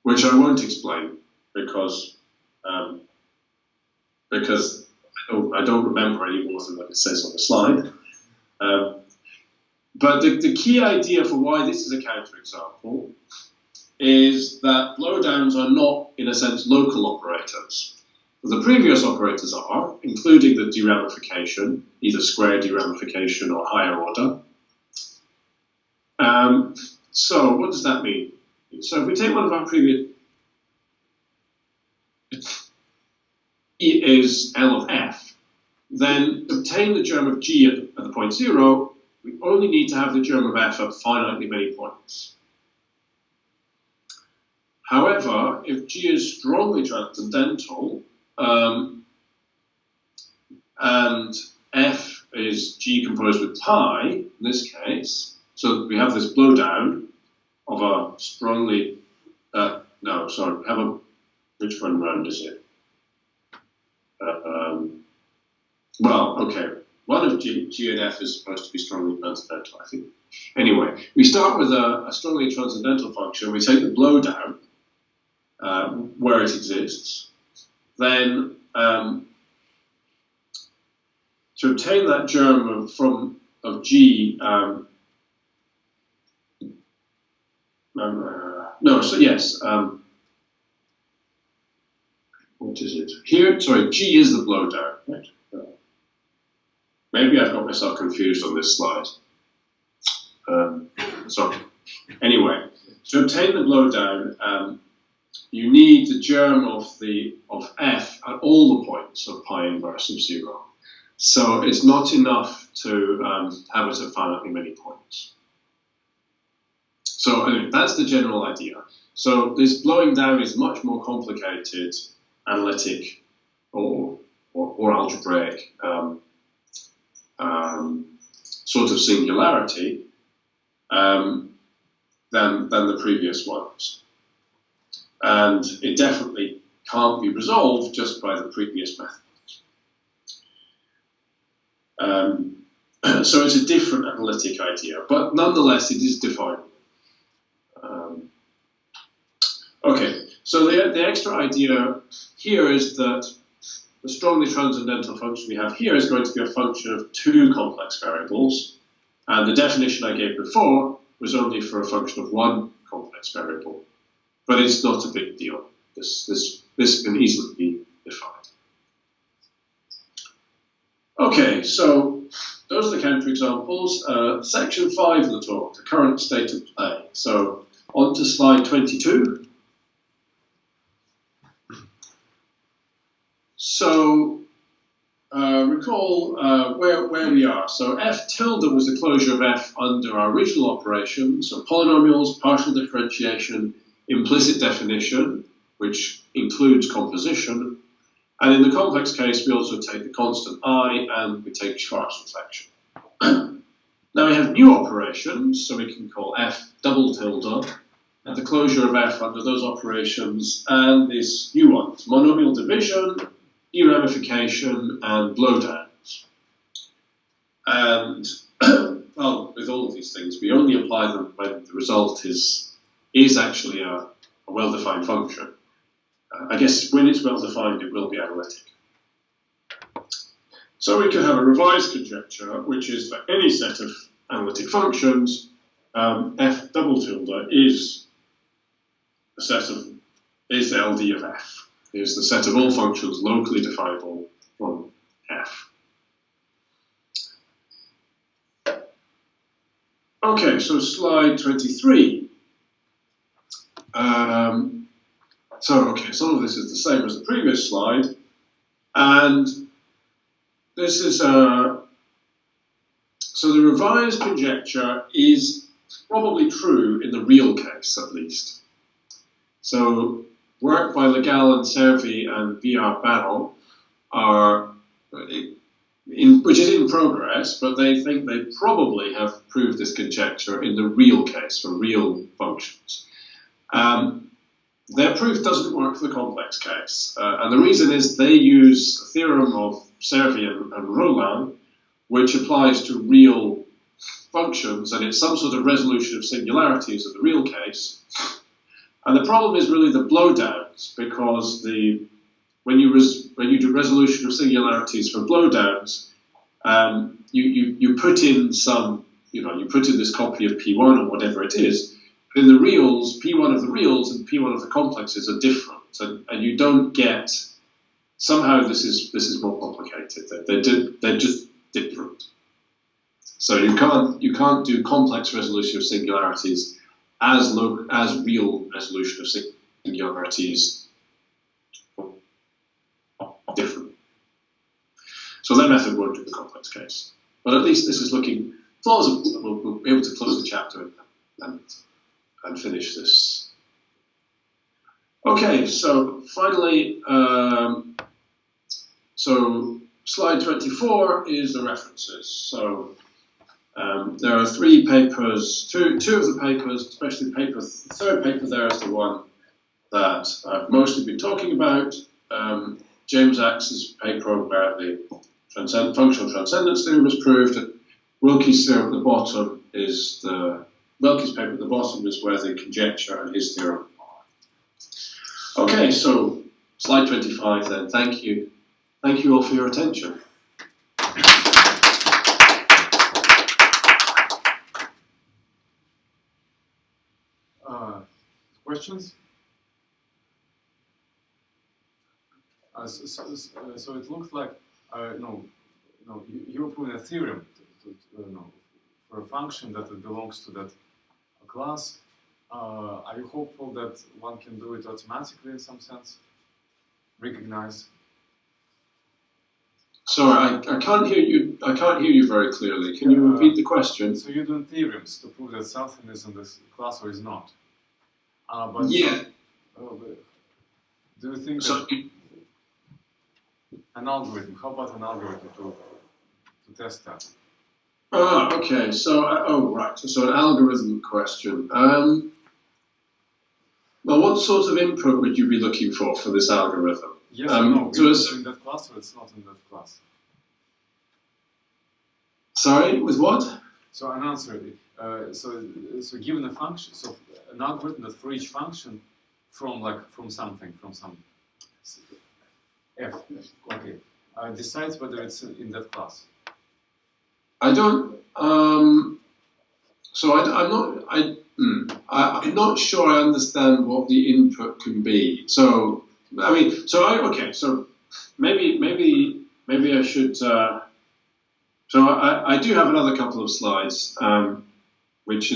which I won't explain because I don't remember any more than what it says on the slide. But the key idea for why this is a counterexample is that blowdowns are not, in a sense, local operators. The previous operators are, including the D Ramification, either square D Ramification or higher order. So what does that mean? So if we take one of our previous, E is L of F, then obtain the germ of G at the point 0, we only need to have the germ of F at finitely many points. However, if G is strongly transcendental, and F is G composed with pi, in this case, so we have this blowdown of a strongly, which one round is it? One of G and F is supposed to be strongly transcendental, I think. Anyway, we start with a strongly transcendental function, we take the blowdown, where it exists, then to obtain that germ of G, what is it? Here, sorry, G is the blowdown, right? Maybe I've got myself confused on this slide. Anyway, to obtain the blowdown, you need the germ of F at all the points of pi inverse of 0. So it's not enough to have it at finitely many points. So anyway, that's the general idea. So this blowing down is much more complicated, analytic or algebraic sort of singularity than the previous ones. And it definitely can't be resolved just by the previous methods. So it's a different analytic idea, but nonetheless it is definable. Okay, so the extra idea here is that the strongly transcendental function we have here is going to be a function of 2 complex variables, and the definition I gave before was only for a function of 1 complex variable. But it's not a big deal. This can easily be defined. Okay, so those are the counterexamples. Section 5 of the talk, the current state of play. So on to slide 22. So recall where we are. So f tilde was the closure of f under our original operations, so polynomials, partial differentiation, implicit definition, which includes composition, and in the complex case we also take the constant I and we take Schwarz reflection. Now we have new operations, so we can call f double tilde and the closure of f under those operations, and these new ones, monomial division, D Ramification, and Blowdowns. And, well, with all of these things, we only apply them when the result is actually a well-defined function. I guess when it's well-defined, it will be analytic. So we can have a revised conjecture, which is for any set of analytic functions, f double tilde is the LD of f. Is the set of all functions locally definable from f. Okay, so slide 23. Okay, some of this is the same as the previous slide, and this is so the revised conjecture is probably true in the real case, at least. So work by Legal and Servi and VR Barrow which is in progress, but they think they probably have proved this conjecture in the real case for real functions. Their proof doesn't work for the complex case, and the reason is they use the theorem of Servi and Roland, which applies to real functions, and it's some sort of resolution of singularities of the real case. And the problem is really the blowdowns, because when you do resolution of singularities for blowdowns, you put in you put in this copy of P1 or whatever it is. But in the reals, P1 of the reals and P1 of the complexes are different, and you don't get. Somehow this is more complicated. They're just different. So you can't do complex resolution of singularities as real resolution of singularities different. So that method won't do the complex case. But at least this is looking plausible. We'll be able to close the chapter and finish this. Okay, so finally, so slide 24 is the references. So there are three papers, two of the papers, especially the third paper there is the one that I've mostly been talking about. James Axe's paper where the functional transcendence theorem is proved. And Wilkies' theorem at the bottom is Wilkies' paper at the bottom is where the conjecture and his theorem are. Okay, so slide 25 then. Thank you. Thank you all for your attention. Questions? So it looks like you're putting a theorem for a function that it belongs to that class. Are you hopeful that one can do it automatically in some sense? Recognize? Sorry, I can't hear you. I can't hear you very clearly. Can you repeat the question? So you're doing theorems to prove that something is in this class or is not. But yeah. Do you think that an algorithm? How about an algorithm to test that? Okay. So right. So an algorithm question. Well, what sort of input would you be looking for this algorithm? Yes or no? It's in that class or it's not in that class? Sorry, with what? So an answer. So given a function, so an algorithm that for each function from some f, okay, decides whether it's in that class. I don't. I'm not sure I understand what the input can be. So So maybe I should. I do have another couple of slides, which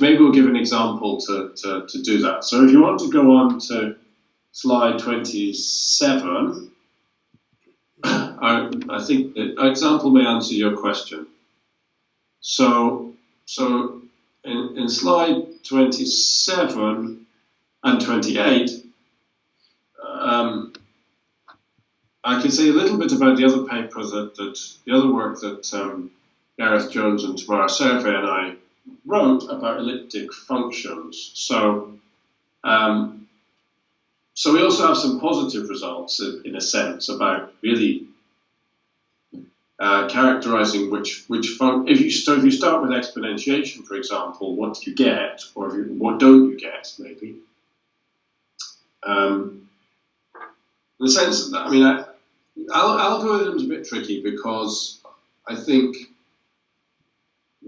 maybe will give an example to do that. So if you want to go on to slide 27, I think the example may answer your question. So in slide 27 and 28, I can say a little bit about the other paper the other work that Gareth Jones and Tamara Survey and I wrote about elliptic functions. So we also have some positive results in a sense about really characterizing which if you start with exponentiation, for example, what do you get, or what don't you get, maybe. In the sense that, I mean, algorithm's a bit tricky because I think,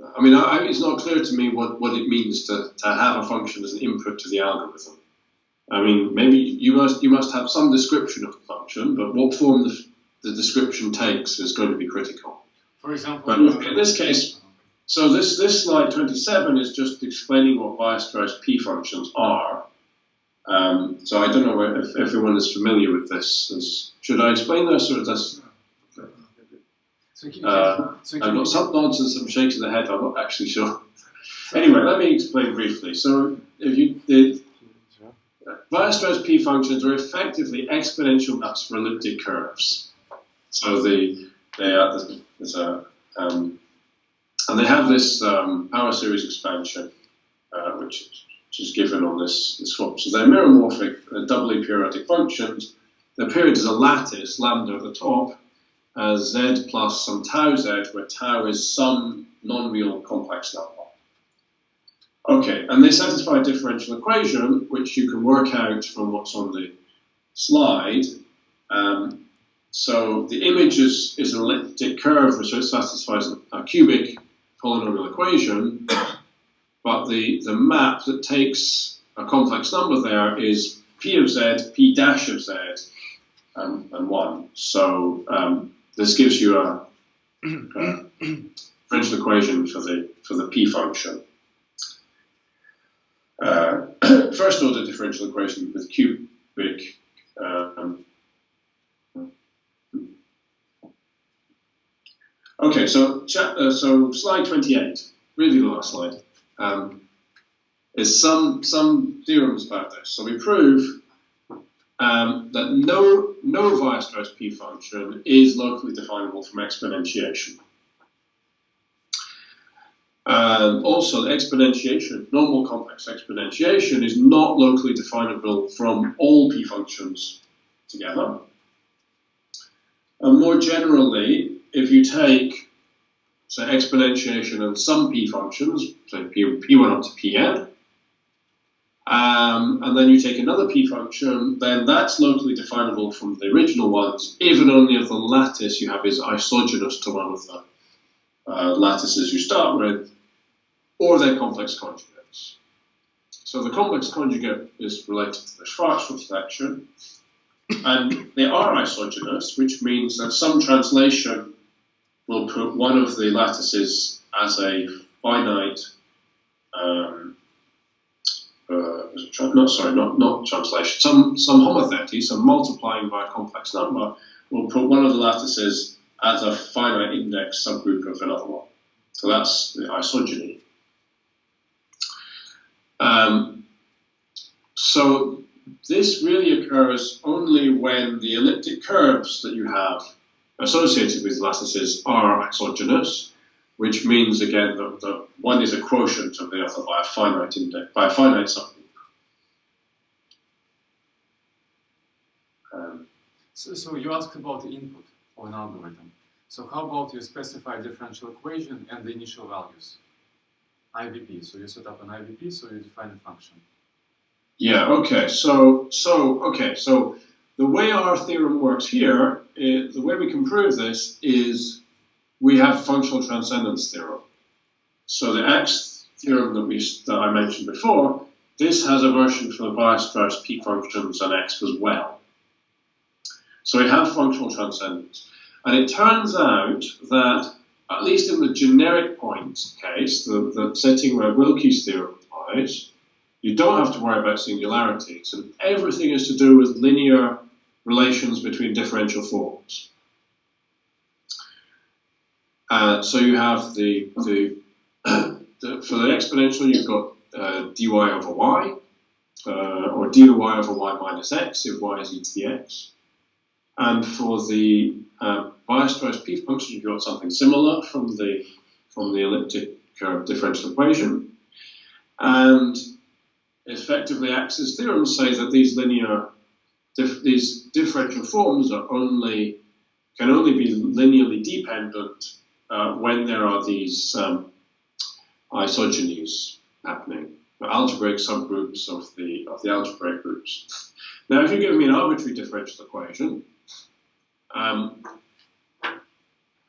it's not clear to me what it means to have a function as an input to the algorithm. I mean, maybe you must have some description of the function, but what form the description takes is going to be critical. For example, but in this case, so this slide 27 is just explaining what Weierstrass P functions are. So I don't know if everyone is familiar with this. Should I explain this, or does? I've got some nods and some shakes of the head. I'm not actually sure. Anyway, let me explain briefly. So if you did. Weierstrass P functions are effectively exponential maps for elliptic curves. So and they have this power series expansion, which is given on this form. So they're meromorphic, doubly periodic functions. The period is a lattice, lambda at the top, as z plus some tau z, where tau is some non-real complex number. Okay, and they satisfy a differential equation, which you can work out from what's on the slide. So the image is an elliptic curve, which satisfies a cubic polynomial equation, but the map that takes a complex number there is p of z, p dash of z, and 1. So this gives you a differential equation for the p function. First order differential equation with cubic. Okay, so slide 28, really the last slide, is some theorems about this. So we prove that no Weierstrass P function is locally definable from exponentiation. Also, the exponentiation, normal complex exponentiation, is not locally definable from all P functions together. And more generally, if you take, say, exponentiation and some P functions, say P1 up to Pn, and then you take another P function, then that's locally definable from the original ones, if and only if the lattice you have is isogenous to one of the lattices you start with, or their complex conjugates. So the complex conjugate is related to the Schwarz reflection, and they are isogenous, which means that some translation will put one of the lattices as a finite, not translation, some homothéty, so multiplying by a complex number, will put one of the lattices as a finite index subgroup of another one. So that's the isogeny. So this really occurs only when the elliptic curves that you have associated with lattices are isogenous, which means again that one is a quotient of the other by a finite index, by a finite subgroup. So you asked about the input of an algorithm. So how about you specify differential equation and the initial values? IVP. So you set up an IVP, so you define a function. Yeah. Okay. So the way our theorem works here, the way we can prove this is we have functional transcendence theorem. So the X theorem that I mentioned before, this has a version for the Weierstrass P functions and X as well. So we have functional transcendence, and it turns out that at least in the generic point case, the setting where Wilkies theorem applies, you don't have to worry about singularities, and everything is to do with linear relations between differential forms. So you have for the exponential, you've got dy over y, or dy over y minus x if y is e to the x. And for the Weierstrass P function, you've got something similar from the elliptic differential equation. And effectively, Axe's theorems say that these these differential forms can only be linearly dependent when there are these isogenies happening, the algebraic subgroups of the algebraic groups. Now, if you give me an arbitrary differential equation,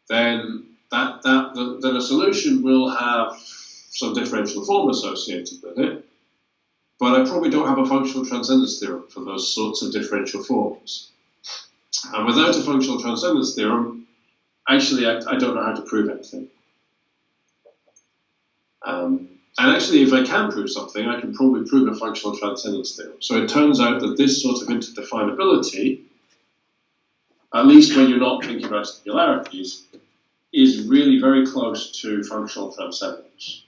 then a solution will have some differential form associated with it, but I probably don't have a functional transcendence theorem for those sorts of differential forms. And without a functional transcendence theorem, actually, I don't know how to prove anything. And actually, if I can prove something, I can probably prove a functional transcendence theorem. So it turns out that this sort of interdefinability, at least when you're not thinking about singularities, is really very close to functional transcendence.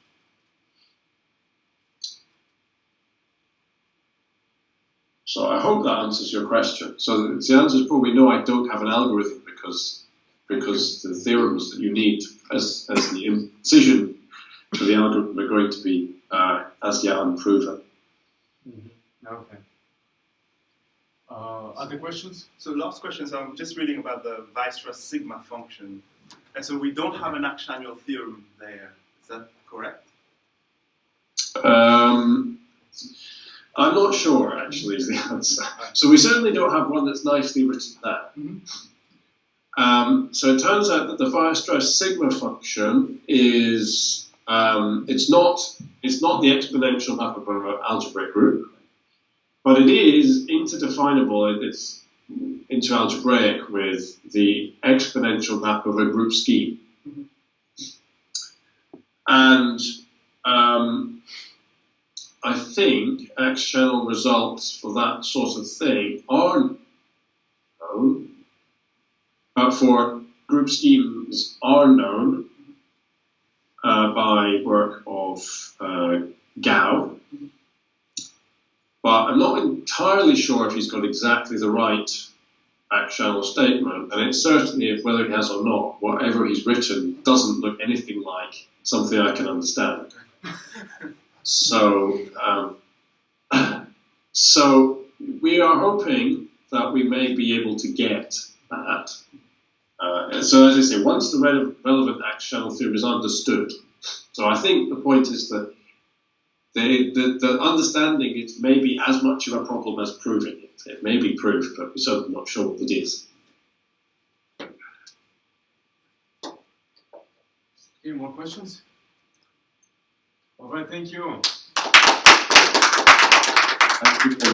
So I hope that answers your question. So the answer is probably no, I don't have an algorithm because the theorems that you need as the incision for the algorithm are going to be as yet unproven. Okay. Other questions? So last question, so I'm just reading about the Weierstrass sigma function. And so we don't have an Acciano theorem there. Is that correct? I'm not sure, actually, is the answer. So we certainly don't have one that's nicely written down. So it turns out that the Weierstrass sigma function is it's not the exponential map of an algebraic group, but it is interdefinable. It's into algebraic with the exponential map of a group scheme. And I think X-channel results for that sort of thing are known, for group schemes are known by work of Gao, but I'm not entirely sure if he's got exactly the right X-channel statement, and it's certainly, whether he has or not, whatever he's written doesn't look anything like something I can understand. So, so we are hoping that we may be able to get that. So as I say, once the relevant X-channel theorem is understood, so I think the point is that the understanding it may be as much of a problem as proving it. It may be proved, but we're certainly not sure what it is. Any more questions? All right, thank you. Thank you.